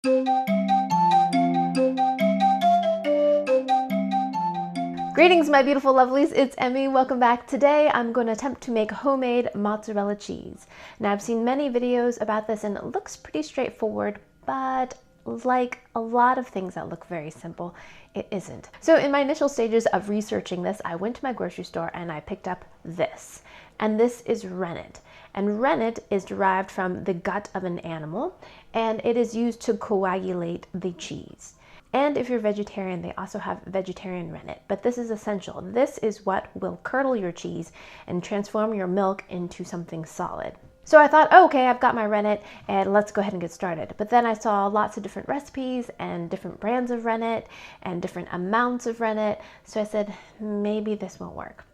Greetings, my beautiful lovelies, it's Emmy. Welcome back. Today I'm going to attempt to make homemade mozzarella cheese. Now I've seen many videos about this and it looks pretty straightforward, but like a lot of things that look very simple, it isn't. So in my initial stages of researching this, I went to my grocery store and I picked up this. And this is rennet. And rennet is derived from the gut of an animal and it is used to coagulate the cheese. And if you're vegetarian, they also have vegetarian rennet, but this is essential. This is what will curdle your cheese and transform your milk into something solid. So I thought, oh, okay, I've got my rennet and let's go ahead and get started. But then I saw lots of different recipes and different brands of rennet and different amounts of rennet. So I said, maybe this won't work.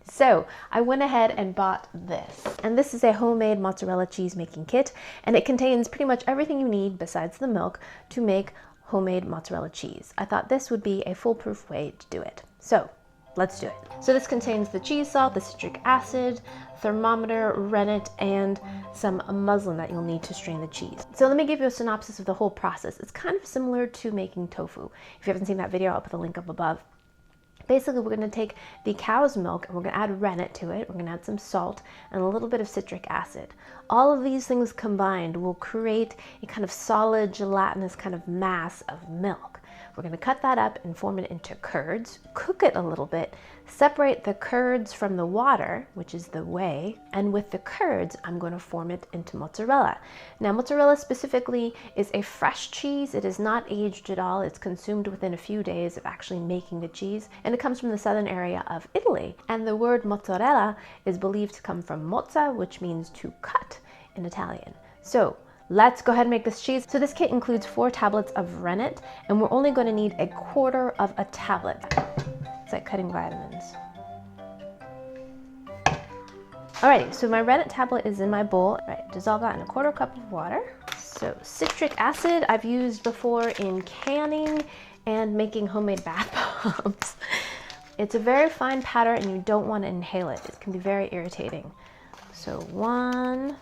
So I went ahead and bought this. And this is a homemade mozzarella cheese making kit. And it contains pretty much everything you need besides the milk to make homemade mozzarella cheese. I thought this would be a foolproof way to do it. So let's do it. So this contains the cheese salt, the citric acid, thermometer, rennet, and some muslin that you'll need to strain the cheese. So let me give you a synopsis of the whole process. It's kind of similar to making tofu. If you haven't seen that video, I'll put the link up above. Basically, we're going to take the cow's milk and we're going to add rennet to it. We're going to add some salt and a little bit of citric acid. All of these things combined will create a kind of solid, gelatinous kind of mass of milk. We're going to cut that up and form it into curds, cook it a little bit, separate the curds from the water, which is the whey, and with the curds, I'm going to form it into mozzarella. Now, mozzarella specifically is a fresh cheese. It is not aged at all. It's consumed within a few days of actually making the cheese, and it comes from the southern area of Italy. And the word mozzarella is believed to come from mozza, which means to cut in Italian. So let's go ahead and make this cheese. So this kit includes 4 tablets of rennet, and we're only going to need 1/4 of a tablet. It's like cutting vitamins. Alrighty, so my rennet tablet is in my bowl. All right, dissolve that in 1/4 cup of water. So citric acid I've used before in canning and making homemade bath bombs. It's a very fine powder and you don't want to inhale it. It can be very irritating. So 1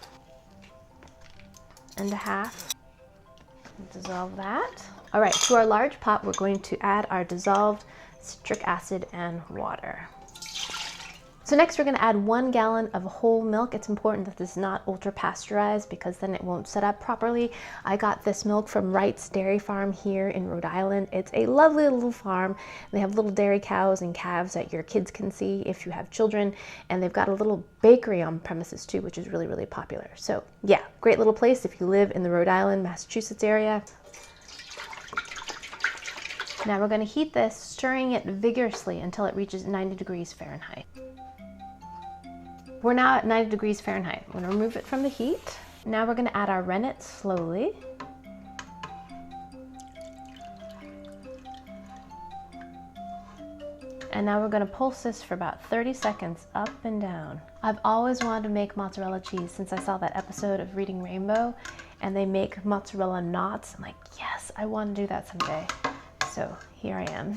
1/2. Dissolve that. All right, to our large pot, we're going to add our dissolved citric acid and water. So next we're going to add 1 gallon of whole milk. It's important that this is not ultra pasteurized because then it won't set up properly. I got this milk from Wright's Dairy Farm here in Rhode Island. It's a lovely little farm. They have little dairy cows and calves that your kids can see if you have children. And they've got a little bakery on premises too, which is really, really popular. So yeah, great little place if you live in the Rhode Island, Massachusetts area. Now we're going to heat this, stirring it vigorously until it reaches 90 degrees Fahrenheit. We're now at 90 degrees Fahrenheit. I'm going to remove it from the heat. Now we're going to add our rennet slowly. And now we're going to pulse this for about 30 seconds up and down. I've always wanted to make mozzarella cheese since I saw that episode of Reading Rainbow and they make mozzarella knots. I'm like, yes, I want to do that someday. So here I am.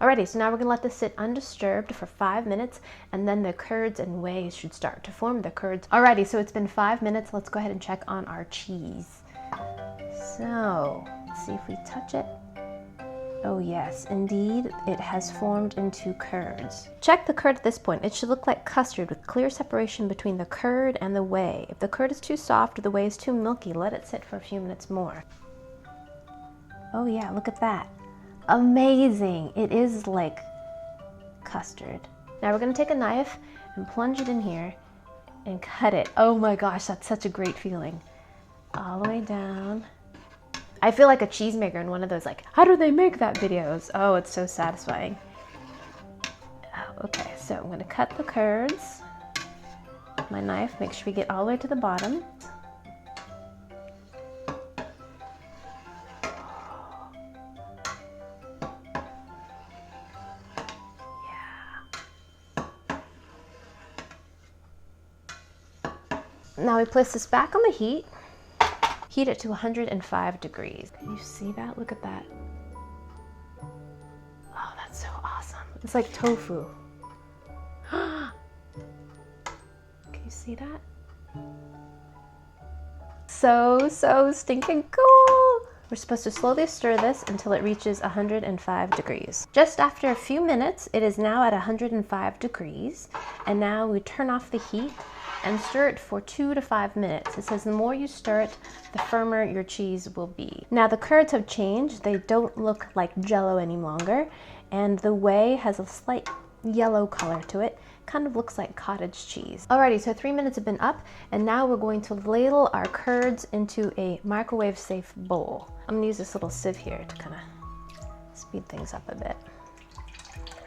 Alrighty, so now we're gonna let this sit undisturbed for 5 minutes and then the curds and whey should start to form the curds. Alrighty, so it's been 5 minutes. Let's go ahead and check on our cheese. So, let's see if we touch it. Oh yes, indeed, it has formed into curds. Check the curd at this point. It should look like custard with clear separation between the curd and the whey. If the curd is too soft or the whey is too milky, let it sit for a few minutes more. Oh yeah, look at that. Amazing! It is like custard. Now we're going to take a knife and plunge it in here and cut it. Oh my gosh, that's such a great feeling. All the way down. I feel like a cheesemaker in one of those like, how do they make that videos? Oh, it's so satisfying. Oh, okay, so I'm going to cut the curds. My knife, make sure we get all the way to the bottom. Now we place this back on the heat. Heat it to 105 degrees. Can you see that? Look at that. Oh, that's so awesome. It's like tofu. Can you see that? So stinking cool. We're supposed to slowly stir this until it reaches 105 degrees. Just after a few minutes, it is now at 105 degrees. And now we turn off the heat and stir it for 2 to 5 minutes. It says the more you stir it, the firmer your cheese will be. Now the curds have changed. They don't look like Jell-O any longer. And the whey has a slight yellow color to it. Kind of looks like cottage cheese. Alrighty, so 3 minutes have been up, and now we're going to ladle our curds into a microwave safe bowl. I'm gonna use this little sieve here to kind of speed things up a bit.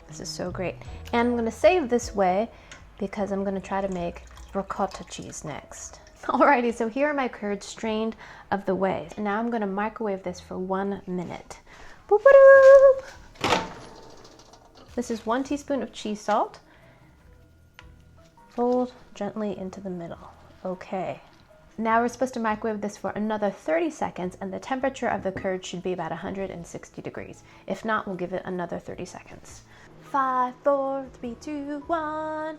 This is so great. And I'm gonna save this whey because I'm gonna try to make ricotta cheese next. Alrighty, so here are my curds strained of the whey. And now I'm gonna microwave this for 1 minute. Boop-a-doop. This is 1 teaspoon of cheese salt. Fold gently into the middle. Okay. Now we're supposed to microwave this for another 30 seconds, and the temperature of the curd should be about 160 degrees. If not, we'll give it another 30 seconds. 5, 4, 3, 2, 1.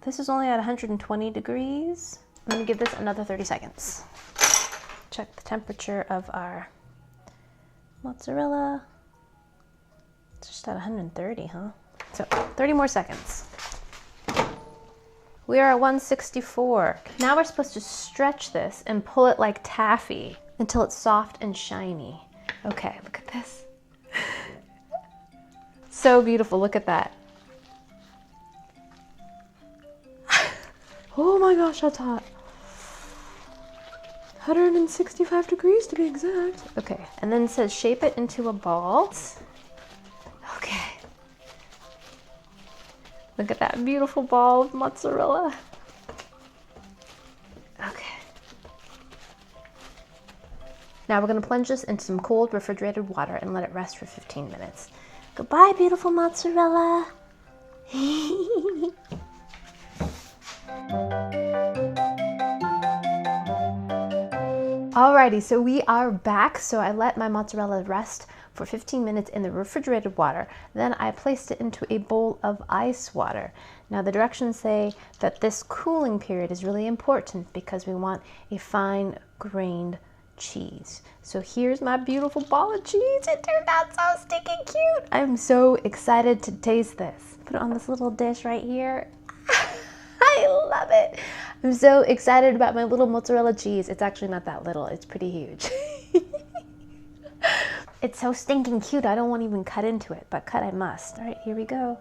This is only at 120 degrees. I'm gonna give this another 30 seconds. Check the temperature of our mozzarella. It's just at 130, huh? So 30 more seconds. We are at 164. Now we're supposed to stretch this and pull it like taffy until it's soft and shiny. Okay, look at this. So beautiful, look at that. Oh my gosh, that's hot. 165 degrees to be exact. Okay, and then it says shape it into a ball. Okay. Look at that beautiful ball of mozzarella. Okay. Now we're going to plunge this into some cold refrigerated water and let it rest for 15 minutes. Goodbye, beautiful mozzarella. Alrighty, so we are back. So I let my mozzarella rest for 15 minutes in the refrigerated water. Then I placed it into a bowl of ice water. Now the directions say that this cooling period is really important because we want a fine grained cheese. So here's my beautiful ball of cheese. It turned out so stinking cute. I'm so excited to taste this. Put it on this little dish right here. I love it. I'm so excited about my little mozzarella cheese. It's actually not that little, it's pretty huge. It's so stinking cute, I don't want to even cut into it, but cut I must. All right, here we go.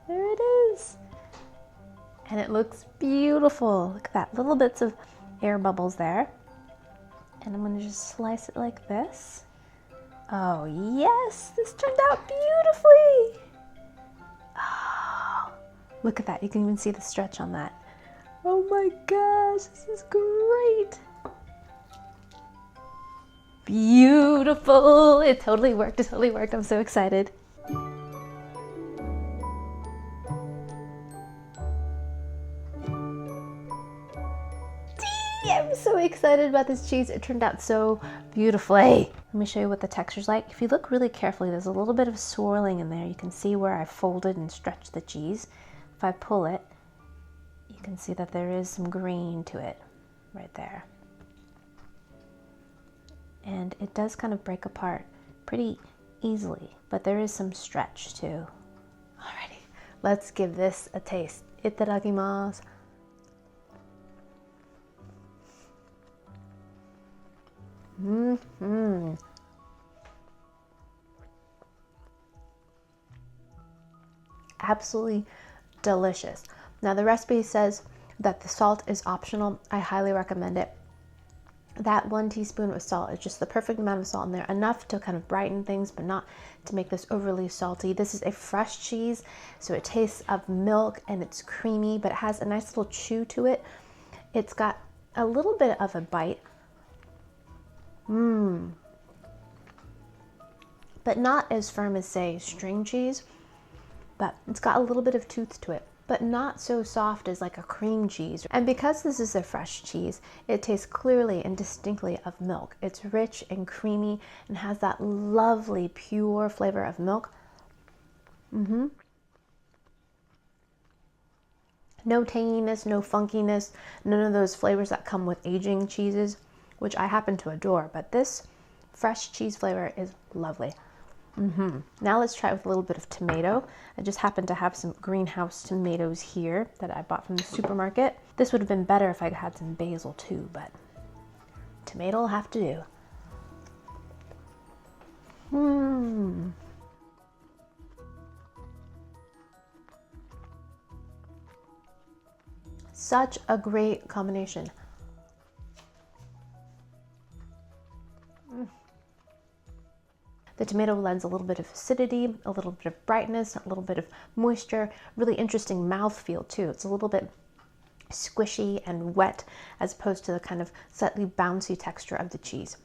There it is. And it looks beautiful. Look at that, little bits of air bubbles there. And I'm gonna just slice it like this. Oh yes, this turned out beautifully. Oh, look at that, you can even see the stretch on that. Oh my gosh, this is great. Beautiful, it totally worked, I'm so excited. I'm so excited about this cheese. It turned out so beautifully. Let me show you what the texture's like. If you look really carefully, there's a little bit of swirling in there. You can see where I folded and stretched the cheese. If I pull it, you can see that there is some grain to it right there. And it does kind of break apart pretty easily, but there is some stretch too. Alrighty, let's give this a taste. Itadakimasu. Mm-hmm. Absolutely delicious. Now the recipe says that the salt is optional. I highly recommend it. That 1 teaspoon of salt is just the perfect amount of salt in there, enough to kind of brighten things, but not to make this overly salty. This is a fresh cheese, so it tastes of milk and it's creamy, but it has a nice little chew to it. It's got a little bit of a bite. But not as firm as, say, string cheese, but it's got a little bit of tooth to it, but not so soft as like a cream cheese. And because this is a fresh cheese, it tastes clearly and distinctly of milk. It's rich and creamy and has that lovely pure flavor of milk. No tanginess, no funkiness, none of those flavors that come with aging cheeses, which I happen to adore, but this fresh cheese flavor is lovely. Now let's try it with a little bit of tomato. I just happen to have some greenhouse tomatoes here that I bought from the supermarket. This would have been better if I had some basil too, but tomato will have to do. Such a great combination. The tomato lends a little bit of acidity, a little bit of brightness, a little bit of moisture, really interesting mouthfeel too. It's a little bit squishy and wet as opposed to the kind of slightly bouncy texture of the cheese.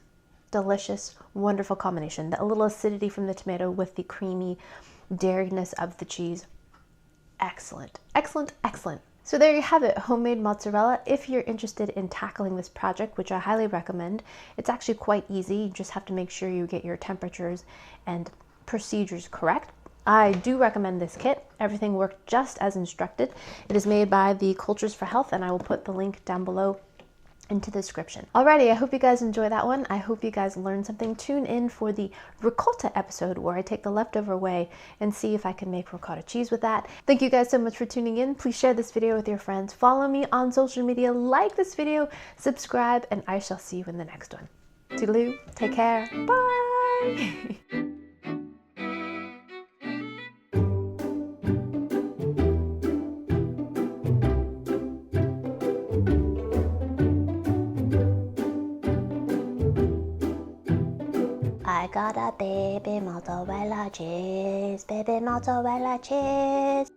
Delicious, wonderful combination. A little acidity from the tomato with the creamy dairyness of the cheese. Excellent, excellent, excellent. So there you have it, homemade mozzarella. If you're interested in tackling this project, which I highly recommend, it's actually quite easy. You just have to make sure you get your temperatures and procedures correct. I do recommend this kit. Everything worked just as instructed. It is made by the Cultures for Health, and I will put the link down below into the description. Alrighty, I hope you guys enjoy that one. I hope you guys learned something. Tune in for the ricotta episode where I take the leftover away and see if I can make ricotta cheese with that. Thank you guys so much for tuning in. Please share this video with your friends. Follow me on social media, like this video, subscribe, and I shall see you in the next one. Toodaloo, take care, bye! I got a baby mozzarella cheese, baby mozzarella cheese.